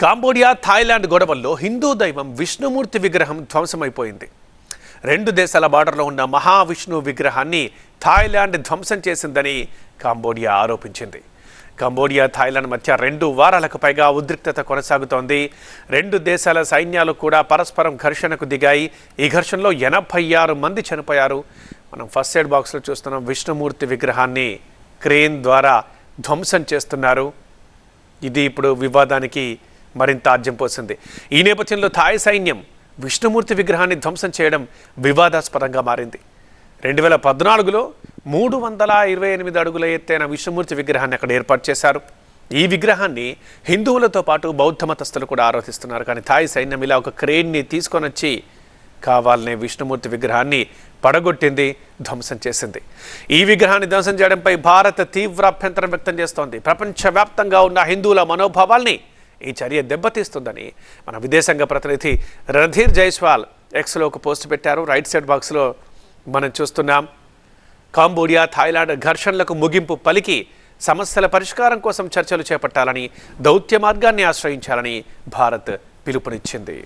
Cambodia Thailand గొడవల్లో హిందూ దైవం విష్ణుమూర్తి విగ్రహం ధ్వంసమైపోయింది. రెండు దేశాల బార్డర్లో ఉన్న మహావిష్ణు విగ్రహాన్ని థాయిలాండ్ ధ్వంసం చేసిందని కాంబోడియా ఆరోపించింది. కాంబోడియా థాయిలాండ్ మధ్య 2 వారాలకు పైగా ఉద్రిక్తత కొనసాగుతోంది. రెండు దేశాల సైన్యాలు కూడా పరస్పరం ఘర్షణకు దిగాయి. ఈ ఘర్షణలో 86 మంది చనిపోయారు. మనం ఫస్ట్ ఎయిడ్ బాక్స్లో చూస్తున్నాం. విష్ణుమూర్తి విగ్రహాన్ని క్రేన్ ద్వారా ధ్వంసం చేస్తున్నారు. ఇది ఇప్పుడు వివాదానికి మరింత ఆజ్యం పోసింది. ఈ నేపథ్యంలో థాయ్ సైన్యం విష్ణుమూర్తి విగ్రహాన్ని ధ్వంసం చేయడం వివాదాస్పదంగా మారింది. 2014లో 328 అడుగుల ఎత్తైన విష్ణుమూర్తి విగ్రహాన్ని అక్కడ ఏర్పాటు చేశారు. ఈ విగ్రహాన్ని హిందువులతో పాటు బౌద్ధ మతస్థులు కూడా ఆరాధిస్తున్నారు. కానీ థాయ్ సైన్యం ఇలా ఒక క్రేన్ని తీసుకొని వచ్చి కావాలనే విష్ణుమూర్తి విగ్రహాన్ని పడగొట్టింది, ధ్వంసం చేసింది. ఈ విగ్రహాన్ని ధ్వంసం చేయడంపై భారత్ తీవ్ర అభ్యంతరం వ్యక్తం చేస్తోంది. ప్రపంచవ్యాప్తంగా ఉన్న హిందువుల మనోభావాల్ని ఈ చర్య దెబ్బతీస్తుందని మన విదేశాంగ ప్రతినిధి రణధీర్ జైస్వాల్ ఎక్స్లో ఒక పోస్ట్ పెట్టారు. రైట్ సైడ్ బాక్స్లో మనం చూస్తున్నాం. కాంబోడియా థాయిలాండ్ ఘర్షణలకు ముగింపు పలికి సమస్యల పరిష్కారం కోసం చర్చలు చేపట్టాలని, దౌత్య మార్గాన్ని ఆశ్రయించాలని భారత్ పిలుపునిచ్చింది.